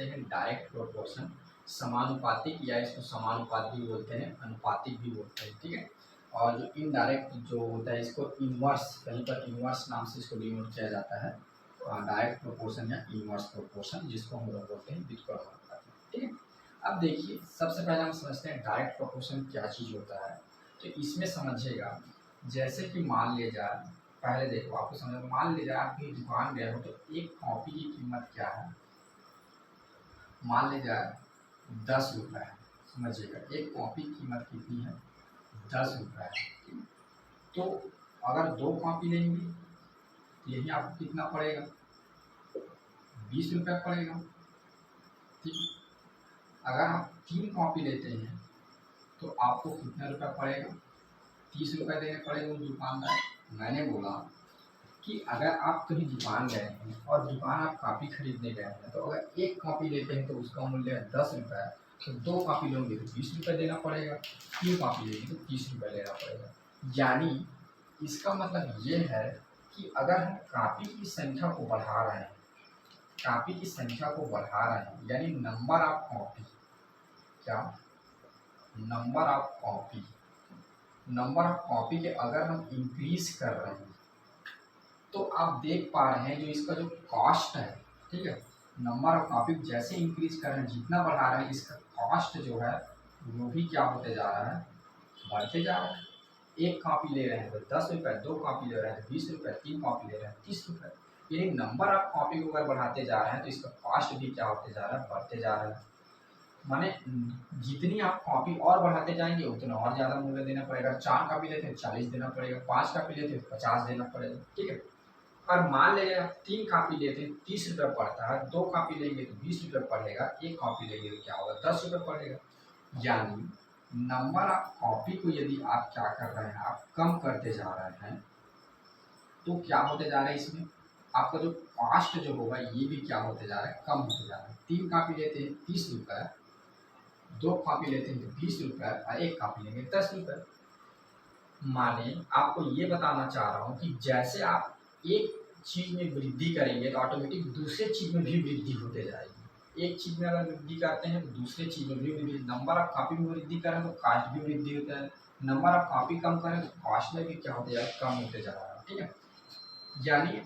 समझते हैं direct proportion, समानुपातिक, या इसको समानुपात भी बोलते हैं, अनुपातिक भी बोलते हैं, ठीक है। और जो इनडायरेक्ट जो होता है इसको इन्वर्स, कहीं पर इन्वर्स नाम से इसको डिनोट किया जाता है, डायरेक्ट प्रोपोर्शन या इन्वर्स प्रोपोर्शन, जिसको हम लोग बोलते हैं व्युत्क्रमानुपाती, ठीक है। अब देखिए सबसे पहले हम समझते हैं डायरेक्ट प्रोपोर्शन क्या चीज़ होता है। तो इसमें समझिएगा, जैसे कि मान लिया जाए, पहले देखो आपको समझ, मान लिया जाए आप कहीं दुकान गए हो तो एक कॉपी की कीमत क्या है, मान लिया जाए 10 रुपये है, समझिएगा एक कॉपी की कीमत कितनी है, 10 रुपये है। तो अगर 2 कॉपी लेंगे तो यही आपको कितना पड़ेगा, 20 रुपये पड़ेगा, ठीक है। अगर आप 3 कॉपी लेते हैं तो आपको कितना रुपया पड़ेगा, 30 रुपये देने पड़ेंगे उस दुकानदार। मैंने बोला कि अगर आप कहीं दुकान गए हैं और दुकान आप कॉपी खरीदने गए हैं, तो अगर एक कॉपी लेते हैं तो उसका मूल्य है 10 रुपये, तो 2 कॉपी लोगे तो 20 रुपये देना पड़ेगा, 3 कॉपी लेंगे तो 30 रुपये देना पड़ेगा। यानी इसका मतलब ये है कि अगर हम कॉपी की संख्या को बढ़ा रहे हैं, कॉपी की संख्या को बढ़ा रहे हैं, यानी नंबर ऑफ कॉपी, क्या number of copy, number of copy के अगर हम इंक्रीज कर रहे हैं, तो आप देख पा रहे हैं जो इसका जो कॉस्ट है, ठीक है, नंबर ऑफ कॉपी जैसे इंक्रीज कर रहे हैं, जितना बढ़ा रहे हैं, इसका कॉस्ट जो है वो भी क्या होते जा रहा है, बढ़ते जा रहा है। एक कॉपी ले रहे हैं तो 10 रुपये, 2 कॉपी ले रहे हैं तो 20 रुपये, 3 कॉपी ले रहे हैं 30 रुपये। यानी नंबर ऑफ कॉपी को अगर बढ़ाते जा रहे हैं तो इसका कॉस्ट भी क्या होते जा रहा है, बढ़ते जा रहा है। माने जितनी आप कॉपी और बढ़ाते जाएंगे उतना और ज़्यादा मूल्य देना पड़ेगा। 4 कॉपी लेते हैं 40 देना पड़ेगा, 5 कॉपी लेते हैं 50 देना पड़ेगा, ठीक है। और मान लीजिए आप 3 कॉपी लेते हैं 30 रुपये पड़ता है, 2 कॉपी लेंगे तो 20 रुपये पड़ेगा, 1 कॉपी लेंगे तो क्या होगा, 10 रुपये पड़ेगा। यानी नंबर ऑफ कॉपी को यदि आप क्या कर रहे हैं, आप कम करते जा रहे हैं, तो क्या होते जा रहा है, इसमें आपका जो कॉस्ट जो होगा ये भी क्या होते जा रहा है, कम होते जा रहा है। 3 कॉपी लेते हैं 30 रुपये, 2 कॉपी लेते हैं तो 20 रुपये, और 1 कॉपी लेंगे 10 रुपये। माने आपको ये बताना चाह रहा हूँ कि जैसे आप एक चीज़ में वृद्धि करेंगे तो ऑटोमेटिक दूसरे चीज़ में भी वृद्धि होते जाएगी। एक चीज़ में अगर वृद्धि करते हैं तो दूसरे चीज़ में भी वृद्धि, नंबर ऑफ कॉपी में वृद्धि करें तो कॉस्ट भी वृद्धि होता है, नंबर ऑफ कॉपी कम करें तो कॉस्ट में भी क्या होते जाएगा, कम होते जा रहा है, ठीक है। यानी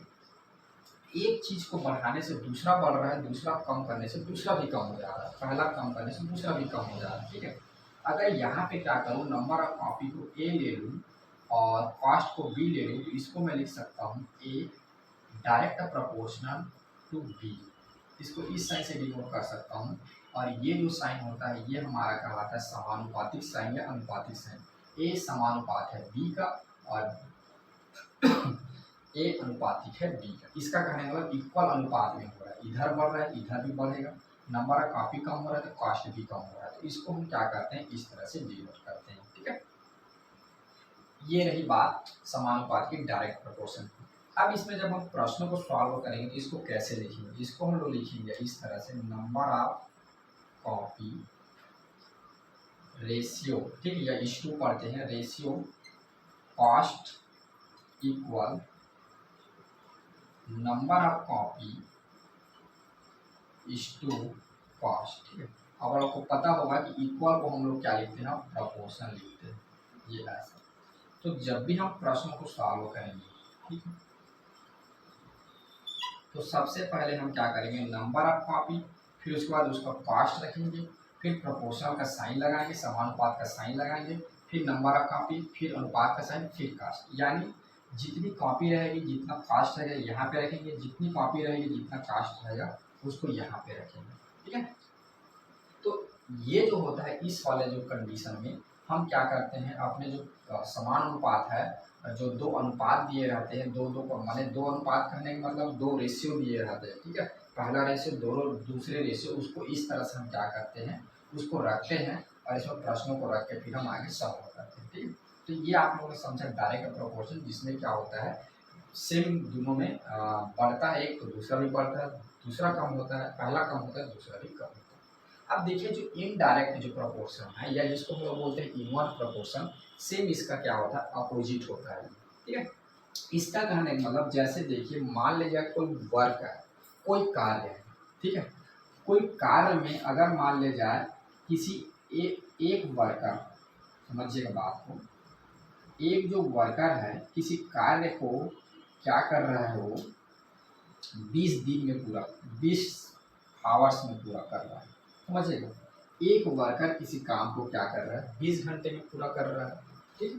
एक चीज़ को बढ़ाने से दूसरा बढ़ रहा है, दूसरा कम करने से दूसरा भी कम हो जा रहा है, पहला कम करने से दूसरा भी कम हो जा रहा है, ठीक है। अगर यहाँ पे क्या करूँ, नंबर ऑफ कॉपी को ए ले लूँ और कॉस्ट को बी ले लूँ, तो इसको मैं लिख सकता हूँ ए डायरेक्ट प्रोपोर्शनल टू बी, इसको इस साइन से डिनोट कर सकता हूँ। और ये जो साइन होता है ये हमारा कहलाता है समानुपातिक साइन या अनुपातिक साइन। ए समानुपात है बी का और ए अनुपातिक है बी का। इसका कहने का मतलब इक्वल अनुपात में हो रहा है, इधर बढ़ रहा है इधर भी बढ़ेगा, नंबर ऑफ कॉपी कम हो रहा है तो कॉस्ट भी कम हो रहा है। तो इसको हम क्या करते हैं, इस तरह से डिनोट करते हैं, ठीक है। ये रही बात समानुपात की डायरेक्ट प्रोपोर्शन की। अब इसमें जब हम प्रश्नों को सॉल्व करेंगे तो इसको कैसे लिखेंगे, इसको हम लोग लिखेंगे इस तरह से, नंबर ऑफ कॉपी रेशियो, ठीक है, या इशू पढ़ते हैं, ratio cost equal number of copy is to cost, ठीक है। अब आपको पता होगा कि इक्वल को हम लोग क्या लिखते हैं, प्रोपोर्शन लिखते हैं, ये ऐसा। तो जब भी हम प्रश्नों को सॉल्व करेंगे, ठीक है, तो सबसे पहले हम क्या करेंगे, नंबर ऑफ कॉपी, फिर उसके बाद उसका कॉस्ट रखेंगे, फिर प्रोपोर्शनल का साइन लगाएंगे, समानुपात का साइन लगाएंगे, फिर नंबर ऑफ कॉपी, फिर अनुपात का साइन, फिर कॉस्ट। यानी जितनी कॉपी रहेगी जितना कॉस्ट रहेगा यहाँ पे रखेंगे, जितनी कॉपी रहेगी जितना कॉस्ट रहेगा उसको यहाँ पे रखेंगे, ठीक है। तो ये जो होता है इस वाले जो कंडीशन में हम क्या करते हैं, अपने जो समान अनुपात है, जो 2 अनुपात दिए रहते हैं, दो को माने 2 अनुपात कहने का मतलब 2 रेशियो दिए रहते हैं, ठीक है। पहला रेशियो, दोनों दूसरे रेशियो, उसको इस तरह से हम क्या करते हैं, उसको रखते हैं और इसमें प्रश्नों को रख के फिर हम आगे सॉल्व करते हैं, ठीक है। तो ये आप लोगों ने समझा डायरेक्ट प्रोपोर्शन, जिसमें क्या होता है सेम दोनों में बढ़ता है, एक तो दूसरा भी बढ़ता है, दूसरा कम होता है, पहला कम होता है दूसरा भी कम होता है। अब देखिए जो इनडायरेक्ट जो प्रोपोर्शन है या जिसको हम लोग बोलते हैं इनवर्स प्रोपोर्शन, सेम इसका क्या होता है, अपोजिट होता है, ठीक है। इसका कहने का मतलब जैसे देखिए मान लीजिए कोई वर्क है, कोई कार्य है, ठीक है, कोई कार्य में अगर मान ले जाए किसी एक वर्कर, समझिएगा बात को, एक जो वर्कर है किसी कार्य को क्या कर रहा है, वो 20 दिन में पूरा, 20 आवर्स में पूरा कर रहा है, समझिएगा। एक वर्कर किसी काम को क्या कर रहा है, 20 घंटे में पूरा कर रहा है, ठीक है।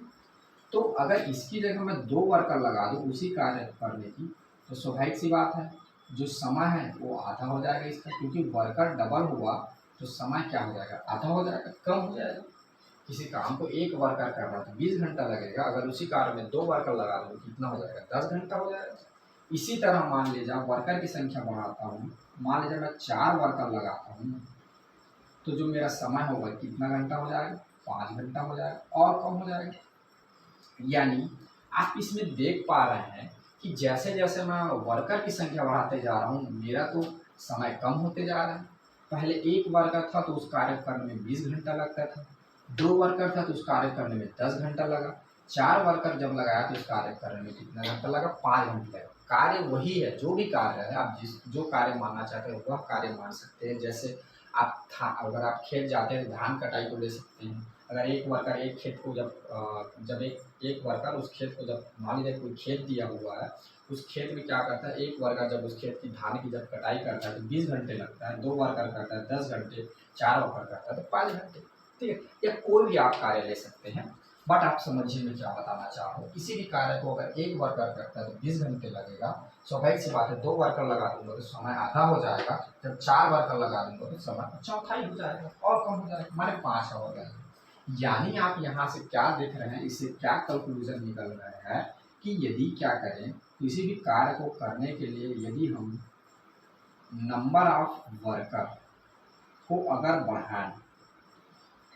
तो अगर इसकी जगह मैं 2 वर्कर लगा दूँ उसी कार्य करने की, तो स्वाभाविक सी बात है जो समय है वो आधा हो जाएगा इसका, क्योंकि वर्कर डबल हुआ तो समय क्या हो जाएगा, आधा हो जाएगा, कम हो जाएगा। किसी काम को एक वर्कर कर रहा है तो 20 घंटा लगेगा, अगर उसी कार्य में 2 वर्कर लगा दूँ कितना हो जाएगा, 10 घंटा हो जाएगा। इसी तरह मान लीजिए वर्कर की संख्या बढ़ाता हूँ, मान लीजिए मैं 4 वर्कर लगाता हूँ तो जो मेरा समय होगा कितना घंटा हो जाएगा, 5 घंटा हो जाएगा और कम हो जाएगा। यानी आप इसमें देख पा रहे हैं कि जैसे जैसे मैं वर्कर की संख्या बढ़ाते जा रहा हूँ मेरा तो समय कम होते जा रहा है। पहले एक वर्कर था तो उस कार्य करने में 20 घंटा लगता था, 2 वर्कर था तो उस कार्य करने में 10 घंटा लगा, 4 वर्कर जब लगाया तो उस कार्य करने में कितना घंटा लगा, 5 घंटे लगा। कार्य वही है, जो भी कार्य है आप जो कार्य मानना चाहते हैं वह कार्य मान सकते हैं। जैसे अगर आप खेत जाते हैं तो धान कटाई को ले सकते हैं। अगर एक वर्कर एक खेत को जब एक वर्कर उस खेत को, जब मान लीजिए कोई खेत दिया हुआ है, उस खेत में क्या करता है, एक वर्कर जब उस खेत की धान की जब कटाई करता है तो 20 घंटे लगता है, 2 वर्कर करता है 10 घंटे, 4 वर्कर करता है तो 5 घंटे, ठीक है। या कोई भी आप कार्य ले सकते हैं, बट आप समझिए मैं क्या बताना चाह रहा हूँ। किसी भी कार्य को अगर एक वर्कर करता है तो 20 घंटे लगेगा, स्वाभाविक सी बात है 2 वर्कर लगा दूंगा तो समय आधा हो जाएगा, जब 4 वर्कर लगा दूंगा तो समय चौथाई हो जाएगा और कम हो जाएगा, माने 5 हो जाएगा। यानी आप यहाँ से क्या देख रहे हैं, इससे क्या कंक्लूजन निकल रहा है कि यदि क्या करें, किसी भी कार्य को करने के लिए यदि हम नंबर ऑफ वर्कर को अगर बढ़ाएं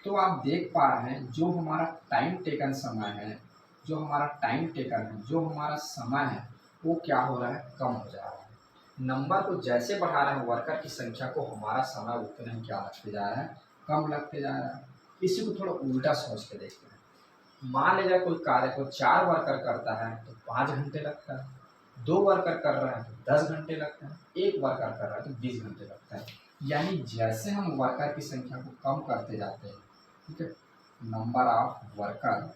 तो आप देख पा रहे हैं जो हमारा टाइम टेकन समय है, जो हमारा टाइम टेकन है, जो हमारा समय है वो क्या हो रहा है, कम हो जा रहा है। नंबर को जैसे बढ़ा रहे हैं वर्कर की संख्या को, हमारा समय उतना ही क्या लगते जा रहा है, कम लगते जा रहा है। इसी को थोड़ा उल्टा सोच के देखते हैं। मान लीजिए कोई कार्य को 4 वर्कर करता है तो 5 घंटे लगता है, 2 वर्कर कर रहा है तो 10 घंटे लगता है, 1 वर्कर कर रहा है तो 20 घंटे लगता है। यानी जैसे हम वर्कर की संख्या को कम करते जाते हैं, ठीक है, नंबर ऑफ वर्कर,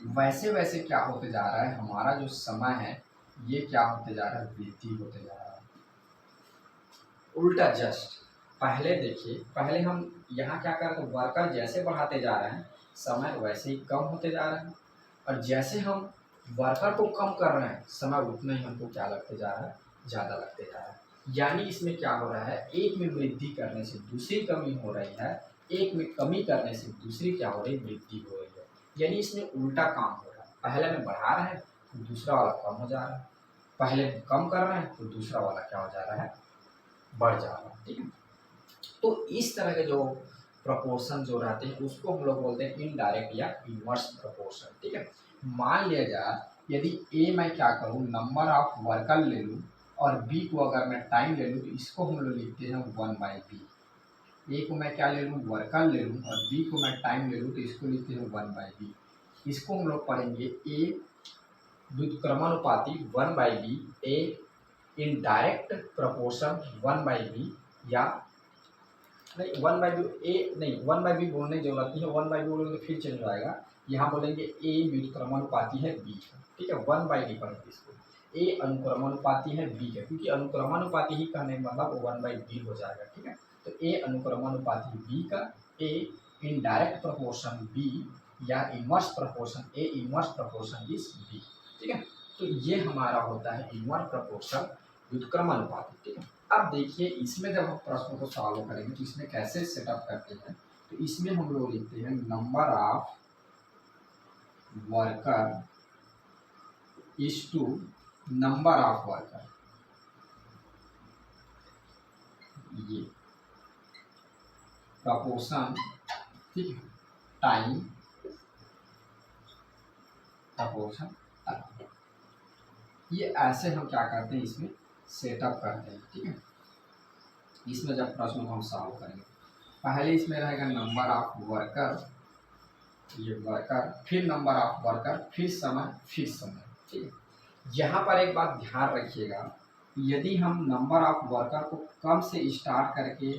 वैसे वैसे क्या होते जा रहा है, हमारा जो समय है ये क्या होते जा रहा है, वृद्धि होते जा रहा है। उल्टा जस्ट पहले देखिए, पहले हम यहाँ क्या कर रहे हैं, वर्कर जैसे बढ़ाते जा रहे हैं समय वैसे ही कम होते जा रहे हैं, और जैसे हम वर्कर को कम कर रहे हैं समय उतना ही हमको क्या लगते जा रहा है, ज़्यादा लगते जा रहा है। यानी इसमें क्या हो रहा है, एक में वृद्धि करने से दूसरी कमी हो रही है, एक में कमी करने से दूसरी क्या हो रही है, वृद्धि हो रही है। यानी इसमें उल्टा काम हो रहा है, पहले में बढ़ा रहे हैं तो दूसरा वाला कम हो जा रहा है, पहले कम कर रहे हैं तो दूसरा वाला क्या हो जा रहा है, बढ़ जा रहा है, ठीक है। तो इस तरह के जो प्रपोर्शन जो रहते हैं उसको हम लोग बोलते हैं इनडायरेक्ट या इनवर्स प्रपोर्शन, ठीक है। मान लिया जाए यदि ए मैं क्या करूँ, नंबर ऑफ वर्कर ले लूँ और बी को अगर मैं टाइम ले लूँ तो इसको हम लोग लिखते हैं 1/b। ए को मैं क्या ले लूँ, वर्कर ले लूँ, और बी को मैं टाइम ले लूँ तो इसको लिखते हैं 1/b। इसको हम लोग पढ़ेंगे ए व्युत्क्रमानुपाती 1/b, ए इनडायरेक्ट प्रपोर्शन 1/b, या नहीं 1/b ए नहीं 1/b बोलने की जरूरत नहीं है, 1/b बोलेंगे तो फिर चेंज हो जाएगा। यहाँ बोलेंगे ए व्युत्क्रमानुपाती है बी का, ठीक है, 1/b पढ़ेंगे इसको। ए अनुक्रमानुपाती है बी का, क्योंकि अनुक्रमानुपाती ही कहने का मतलब 1/b हो जाएगा, ठीक है। तो ए अनुक्रमानुपाती बी का, ए इनडायरेक्ट प्रपोर्शन बी या inverse proportion, A inverse proportion is B, ठीक है। तो ये हमारा होता है इनवर्स प्रपोर्शन व्युत्क्रमानुपाती, ठीक है। अब देखिए इसमें जब हम प्रश्नों को सॉल्व करेंगे तो इसमें कैसे सेटअप करते हैं, तो इसमें हम लोग लिखते हैं number of worker is to number of worker, ये प्रपोर्शन, ठीक है, टाइम प्रपोर्शन टाइम, ये ऐसे हम क्या करते हैं इसमें सेटअप करते हैं, ठीक है। इसमें जब प्रश्न को हम सॉल्व करेंगे पहले इसमें रहेगा नंबर ऑफ वर्कर, ये वर्कर, फिर नंबर ऑफ वर्कर, फिर समय, फिर समय, ठीक है। यहाँ पर एक बात ध्यान रखिएगा, यदि हम नंबर ऑफ वर्कर को कम से स्टार्ट करके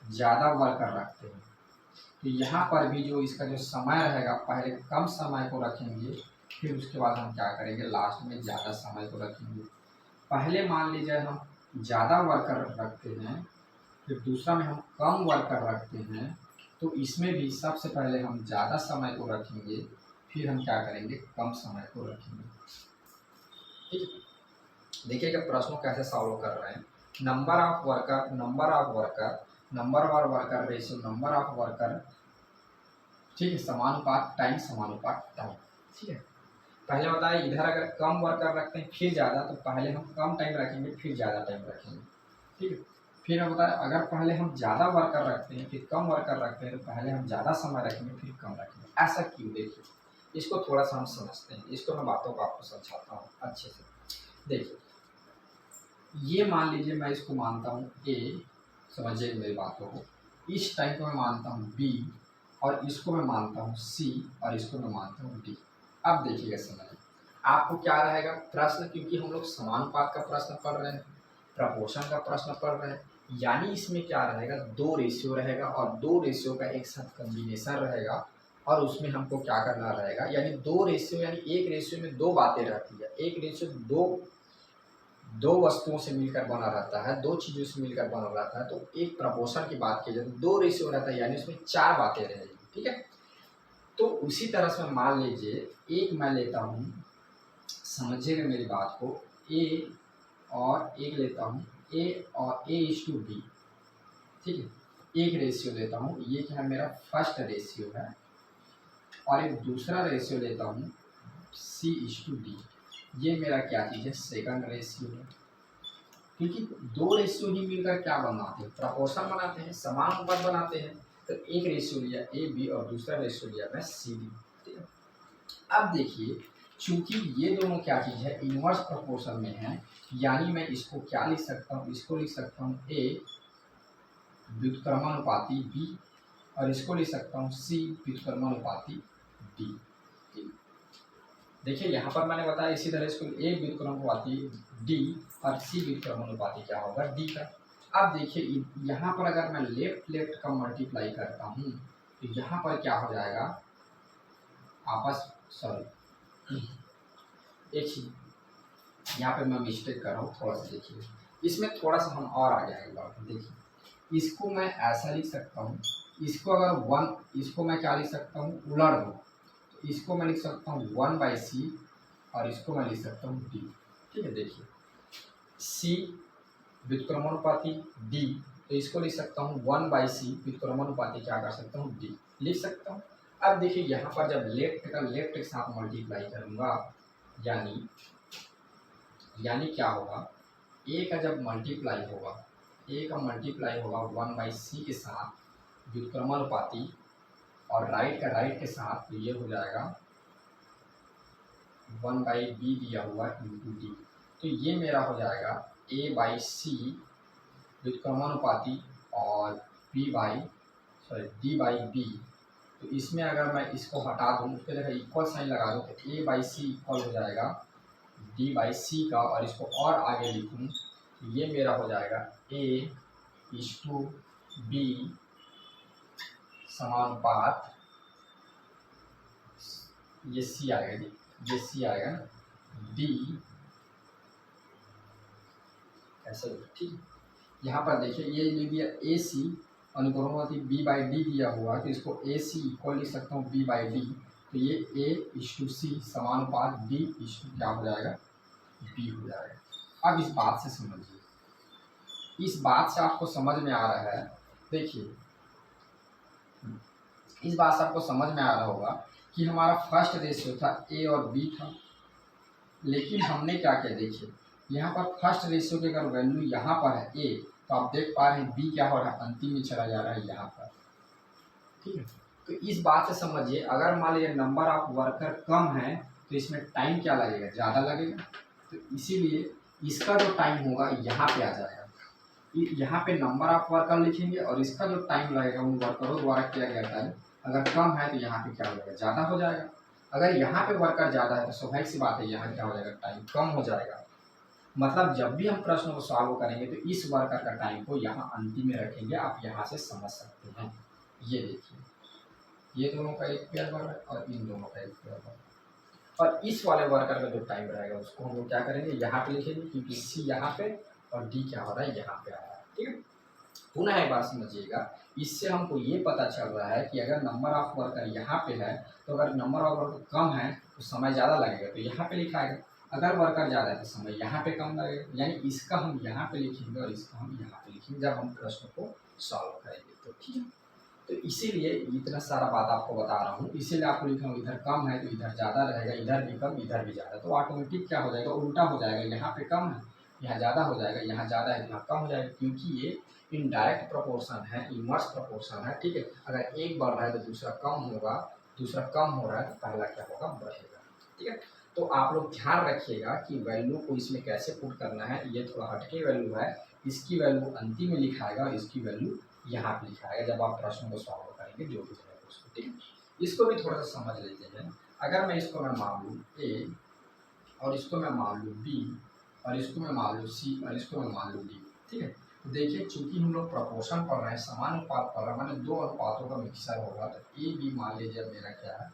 ज़्यादा वर्कर रखते हैं तो यहाँ पर भी जो इसका जो समय रहेगा पहले कम समय को रखेंगे, फिर उसके बाद हम क्या करेंगे लास्ट में ज़्यादा समय को रखेंगे। पहले मान लीजिए हम ज़्यादा वर्कर रखते हैं, फिर दूसरा में हम कम वर्कर रखते हैं, तो इसमें भी सबसे पहले हम ज़्यादा समय को रखेंगे, फिर हम क्या करेंगे कम समय को रखेंगे। ठीक है, देखिए कि प्रश्नों कैसे सॉल्व कर रहे हैं। Number of worker, number of worker, number of worker ratio, number of worker, ठीक है, समानुपात टाइम, समानुपात टाइम। ठीक है, पहले बताया इधर अगर कम वर्कर रखते हैं फिर ज़्यादा, तो पहले हम कम टाइम रखेंगे फिर ज़्यादा टाइम रखेंगे। ठीक है, फिर हम बताया अगर पहले हम ज़्यादा वर्कर रखते हैं फिर कम वर्कर रखते हैं, तो पहले हम ज़्यादा समय रखेंगे फिर कम रखेंगे। ऐसा क्यों, देखिए इसको थोड़ा सा हम समझते हैं, इसको मैं बातों को आपको समझाता हूँ अच्छे से। देखिए ये मान लीजिए मैं इसको मानता हूँ ए, समझिए मेरी बातों को, इस टाइम को मैं मानता हूँ बी, और इसको मैं मानता हूँ सी, और इसको मैं मानता हूँ डी। अब देखिएगा समझिए आपको क्या रहेगा प्रश्न, क्योंकि हम लोग समानुपात का प्रश्न पढ़ रहे हैं, प्रपोर्शन का प्रश्न पढ़ रहे हैं, यानी इसमें क्या रहेगा दो रेशियो रहेगा, और दो रेशियो का एक साथ कम्बिनेशन रहेगा, और उसमें हमको क्या करना रहेगा, यानी दो रेशियो, यानी एक रेशियो में दो बातें रहती है, एक रेशियो दो वस्तुओं से मिलकर बना रहता है, दो चीज़ों से मिलकर बना रहता है, तो एक प्रपोर्शन की बात की जाए तो दो रेशियो रहता है, यानी उसमें चार बातें रहेगी। ठीक है, तो उसी तरह से मान लीजिए एक मैं लेता हूँ, समझिएगा मेरी बात को, ए और एक लेता हूँ ए और A/B। ठीक है, एक रेशियो लेता हूँ, ये क्या है मेरा फर्स्ट रेशियो है, और एक दूसरा रेशियो लेता हूँ C/D, ये मेरा क्या चीज़ है सेकंड रेशियो है। क्योंकि दो रेशियो ही मिलकर क्या बनाते हैं प्रपोर्शन बनाते हैं, समान अनुपात बनाते हैं। तो एक रेशियो लिया AB और दूसरा रेशियो लिया मैं CD। ठीक है, अब देखिए चूंकि ये दोनों क्या चीज़ है इनवर्स प्रोपोर्शन में है, यानी मैं इसको क्या लिख सकता हूँ, इसको लिख सकता हूँ A व्युत्क्रमानुपाती B, और इसको लिख सकता हूँ C व्युत्क्रमानुपाती D। देखिए यहाँ पर मैंने बताया इसी तरह इसको A व्युत्क्रमानुपाती D और C व्युत्क्रमानुपाती क्या होगा D का। अब देखिए यहाँ पर अगर मैं लेफ्ट लेफ्ट का मल्टीप्लाई करता हूँ तो यहाँ पर क्या हो जाएगा आपस, सॉरी एक ही यहाँ पे मैं मिस्टेक कर रहा हूँ, थोड़ा सा देखिए इसमें थोड़ा सा हम और आगे आएंगे। देखिए इसको मैं ऐसा लिख सकता हूँ, इसको अगर वन, इसको मैं क्या लिख सकता हूँ उलट दूँ, तो इसको मैं लिख सकता हूँ 1/C और इसको मैं लिख सकता हूँ D। ठीक है, देखिए C व्युत्क्रमानुपाती D, तो इसको लिख सकता हूँ 1/C व्युत्क्रमानुपाती क्या कर सकता हूँ D लिख सकता हूँ। अब देखिए यहाँ पर जब लेफ्ट का लेफ्ट के साथ मल्टीप्लाई करूँगा, यानी क्या होगा A का जब मल्टीप्लाई होगा, A का मल्टीप्लाई होगा 1/C के साथ व्युत्क्रमानुपाती और राइट का राइट के साथ, तो ये हो जाएगा 1/B दिया हुआ इंटू D, तो ये मेरा हो जाएगा A/C व्युत्क्रमानुपाती और D/B। तो इसमें अगर मैं इसको हटा दूँ, उसके जगह इक्वल साइन लगा दूँ, तो A/C इक्वल हो जाएगा D/C का, और इसको और आगे लिखूँ तो ये मेरा हो जाएगा A/B समानुपात, ये C आएगा, ये C आएगा D ऐसे। ठीक, यहाँ पर देखिए ये लिख दिया AC अनुक्रमानुपाती B/D दिया हुआ, तो इसको AC इक्वल लिख सकता हूँ B/D, तो ये A/C समानुपात D क्या हो जाएगा B हो जाएगा। अब इस बात से समझिए, इस बात से आपको समझ में आ रहा है, देखिए इस बात से आपको समझ में आ रहा होगा कि हमारा फर्स्ट रेशियो था A और B था, लेकिन हमने क्या किया, देखिए यहाँ पर फर्स्ट रेशियो की अगर वैल्यू यहाँ पर है A, तो आप देख पा रहे हैं B क्या हो रहा है अंतिम में चला जा रहा है यहाँ पर। ठीक है, तो इस बात से समझिए अगर मान लीजिए नंबर ऑफ वर्कर कम है तो इसमें टाइम क्या लगेगा, ज़्यादा लगेगा, तो इसीलिए इसका जो टाइम होगा यहाँ पे आ जाएगा, यहाँ पे नंबर ऑफ वर्कर लिखेंगे और इसका जो टाइम लगेगा उन वर्करों द्वारा किया गया टाइम अगर कम है तो यहाँ पे क्या हो जाएगा ज़्यादा हो जाएगा। अगर यहाँ पे वर्कर ज़्यादा है तो स्वाभाविक सी बात है यहाँ क्या हो जाएगा टाइम कम हो जाएगा। मतलब जब भी हम प्रश्न को सॉल्व करेंगे तो इस वर्कर का टाइम को यहाँ अंतिम में रखेंगे, आप यहाँ से समझ सकते हैं। ये देखिए, ये दोनों का एक पेयर वर्क है और इन दोनों का एक पेयर वर्क, और इस वाले वर्कर का जो टाइम रहेगा उसको हम लोग क्या करेंगे, यहाँ पे लिखेंगे, क्योंकि सी यहाँ पे और डी क्या हो रहा है, यहाँ पे आ रहा है। ठीक है, पुनः एक बार समझिएगा, इससे हमको ये पता चल रहा है कि अगर नंबर ऑफ वर्कर यहाँ पे है तो अगर नंबर ऑफ वर्कर कम है तो समय ज़्यादा लगेगा, तो यहाँ पे लिखाएगा। अगर वर्कर ज़्यादा है तो समय यहाँ पे कम लगेगा, यानी इसका हम यहाँ पे लिखेंगे और इसका हम यहाँ पे लिखेंगे जब हम प्रश्न को सॉल्व करेंगे। तो ठीक है, तो इसीलिए इतना सारा बात आपको बता रहा हूँ, इसीलिए आपको लिखा हूँ इधर कम है तो इधर ज़्यादा रहेगा, इधर भी कम इधर भी ज़्यादा, तो ऑटोमेटिक क्या हो जाएगा, उल्टा हो जाएगा, यहाँ पे कम है यहाँ ज़्यादा हो जाएगा, यहाँ ज़्यादा है यहाँ कम हो जाएगा, क्योंकि ये इनडायरेक्ट प्रोपोर्शन है, इनवर्स प्रोपोर्शन है। ठीक है, अगर एक बढ़ रहा है तो दूसरा कम होगा, दूसरा कम हो रहा है तो पहला क्या होगा, बढ़ेगा। ठीक है, तो आप लोग ध्यान रखिएगा कि वैल्यू को इसमें कैसे पुट करना है। ये थोड़ा हटके वैल्यू है, इसकी वैल्यू अंतिम में लिखाएगा और इसकी वैल्यू यहाँ पे लिखाएगा जब आप प्रश्न को सॉल्व करेंगे, जो भी रहेगा उसको। ठीक है, इसको भी थोड़ा सा समझ लेते हैं। अगर मैं इसको मैं मान लूँ ए और इसको मैं मान लूँ बी और इसको मैं मान लूँ सी और इसको मैं मान लूँ डी। ठीक है, तो देखिए चूंकि हम लोग प्रपोर्शन पढ़ रहे हैं, समान अनुपात पढ़ रहे हैं, माने दो अनुपातों का मिक्सर होगा, तो ए बी मान लीजिए मेरा क्या है,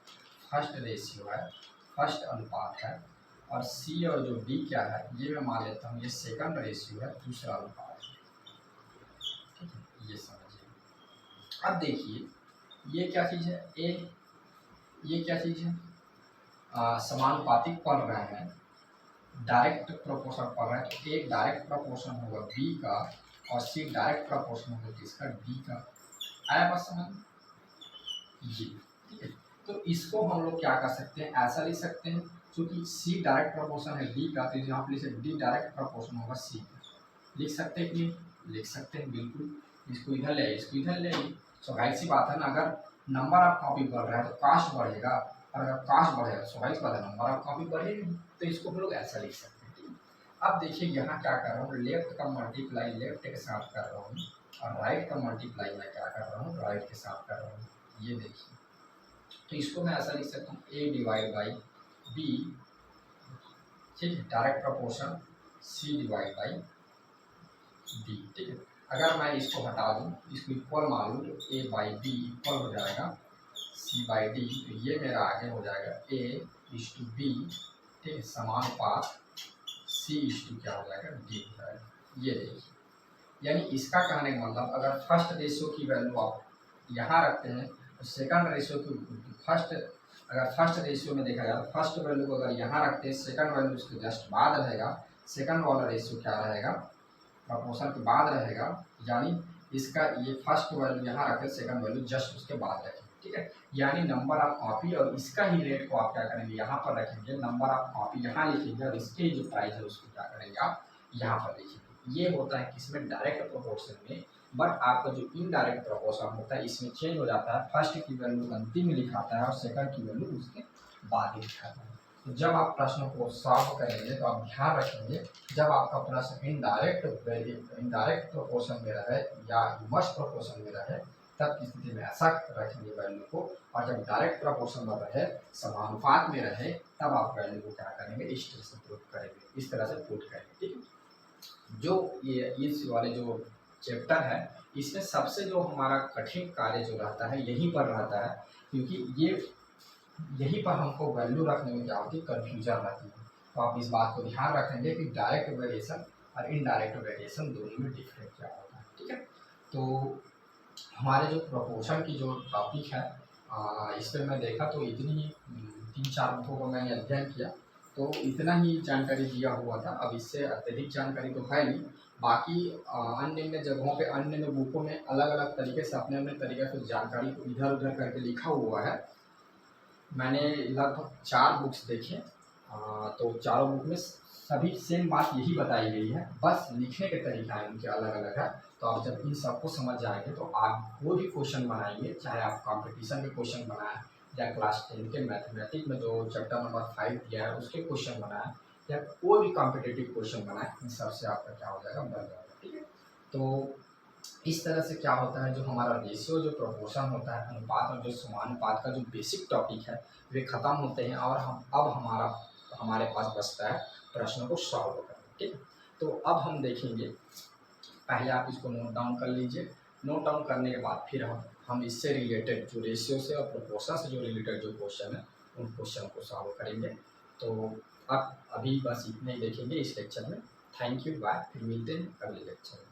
फर्स्ट रेशियो है, फर्स्ट अनुपात है, और सी और जो डी क्या है ये मैं मान लेता हूँ ये सेकंड रेशियो है, दूसरा अनुपात है। ठीक है, ये समझिए। अब देखिए ये क्या चीज़ है, ए ये क्या चीज़ है, समानुपातिक पढ़ रहे हैं, डायरेक्ट प्रोपोर्शन पढ़ रहे हैं, तो एक डायरेक्ट प्रोपोर्शन होगा बी का और सी डायरेक्ट प्रोपोर्शन होगा किसका, डी का। आया बात समझ, ये ठीक है। तो इसको हम लोग क्या कर सकते हैं, ऐसा लिख सकते हैं, क्योंकि सी डायरेक्ट प्रोपोर्शन है डी का, तो यहाँ पे लिख सकते डी डायरेक्ट प्रोपोर्शन होगा सी का। लिख सकते हैं कि लिख सकते हैं, बिल्कुल। इसको इधर ले, इसको इधर ले, स्वाभाविक सी बात है ना, अगर नंबर ऑफ कॉपी बढ़ रहा है तो कास्ट बढ़ेगा, और अगर कास्ट बढ़ेगा तो स्वाभाविक बात है नंबर ऑफ कॉपी बढ़ेगी, तो इसको हम लोग ऐसा लिख सकते हैं। ठीक है, अब देखिए यहाँ क्या कर रहा हूँ, लेफ्ट का मल्टीप्लाई लेफ्ट के साथ कर रहा हूँ और राइट का मल्टीप्लाई मैं क्या कर रहा हूँ, राइट के साथ कर रहा हूँ। ये देखिए, तो इसको मैं ऐसा लिख सकता हूँ ए डिवाइड बाई बी, ठीक है, direct proportion C divide by D. ठीक है, अगर मैं इसको हटा दूँ, इसको इक्वल मान लूँ, तो ए बाई बी इक्वल हो जाएगा सी बाई डी, तो ये मेरा आगे हो जाएगा ए इज टू बी, ठीक है, समानुपात सी इज टू क्या हो जाएगा, डी हो जाएगा। ये देखिए, यानी इसका कहने का मतलब अगर फर्स्ट रेशियो की वैल्यू आप यहाँ रखते हैं तो सेकंड रेशियो की फर्स्ट, अगर फर्स्ट रेशियो में देखा जाए फर्स्ट वैल्यू को अगर यहाँ रखते हैं, सेकंड वैल्यू उसके जस्ट बाद रहेगा, सेकंड वाला रेशियो क्या रहेगा, प्रपोर्शन के बाद रहेगा, यानी इसका ये फर्स्ट वैल्यू यहाँ रखें, सेकंड वैल्यू जस्ट उसके बाद रखें। ठीक है, यानी नंबर ऑफ कॉपी और इसका ही रेट को आप क्या करेंगे, यहाँ पर रखेंगे, नंबर ऑफ कॉपी यहाँ लिखेंगे और इसके जो प्राइस है उसको क्या करेंगे, आप यहाँ पर लिखेंगे। ये होता है किसमें, डायरेक्ट प्रोपोर्शन में। बट आपका जो इनडायरेक्ट प्रोपोर्शन होता है इसमें चेंज हो जाता है, फर्स्ट की वैल्यू अंतिम में लिखाता है और सेकंड की वैल्यू उसके बाद ही लिखाता है। तो जब आप प्रश्न को सॉल्व करेंगे तो आप ध्यान रखेंगे, जब आपका प्रश्न इनडायरेक्ट प्रोपोर्शन में रहे या इनवर्स प्रोपोर्शन में रहे तब की स्थिति में ऐसा रखेंगे वैल्यू को, और जब डायरेक्ट प्रोपोर्शन में रहे, समानुपात में रहे, तब आप वैल्यू को क्या करेंगे, इस तरह से पुट करेंगे, इस तरह से पुट करेंगे। ठीक है, जो ये इस वाले जो चैप्टर है इसमें सबसे जो हमारा कठिन कार्य जो रहता है यहीं पर रहता है, क्योंकि ये यहीं पर हमको वैल्यू रखने में क्या होती है, कन्फ्यूजन रहती है। तो आप इस बात को ध्यान रखेंगे कि डायरेक्ट वेरिएशन और इनडायरेक्ट वेरिएशन दोनों में डिफरेंट क्या होता है। ठीक है, तो हमारे जो प्रोपोर्शन की जो टॉपिक है इस पर मैं देखा तो इतनी 3-4 बुकों को मैंने अध्ययन किया, तो इतना ही जानकारी दिया हुआ था, अब इससे अत्यधिक जानकारी तो है नहीं। बाकी अन्य अन्य जगहों पे अन्य अन्य बुकों में अलग अलग तरीके से अपने अपने तरीके से जानकारी को इधर उधर करके लिखा हुआ है। मैंने लगभग 4 बुक्स देखे, तो चारों बुक में सभी सेम बात यही बताई गई है, बस लिखने के तरीका इनके अलग अलग है। तो आप जब इन सबको समझ जाएंगे तो आप कोई भी क्वेश्चन बनाएंगे, चाहे आप कंपटीशन के क्वेश्चन बनाएं या क्लास 10 के मैथमेटिक्स में जो चैप्टर नंबर 5 दिया है उसके क्वेश्चन बनाएं या कोई भी कॉम्पिटिटिव क्वेश्चन बनाएं, इन सबसे आपका क्या हो जाएगा, बन जाएगा। ठीक है, तो इस तरह से क्या होता है, जो हमारा रेशियो जो प्रोपोर्शन होता है, अनुपात और जो समानुपात का जो बेसिक टॉपिक है वे खत्म होते हैं, और हम अब हमारे पास बचता है प्रश्नों को सॉल्व करना। ठीक है। तो अब हम देखेंगे, पहले आप इसको नोट डाउन कर लीजिए। नोट डाउन करने के बाद फिर हम इससे रिलेटेड जो रेशियो से और प्रोपोर्शन से जो रिलेटेड जो क्वेश्चन है उन क्वेश्चन को सॉल्व करेंगे। तो आप अभी बस इतने ही देखेंगे इस लेक्चर में। थैंक यू, बाय, फिर मिलते हैं अगले लेक्चर में।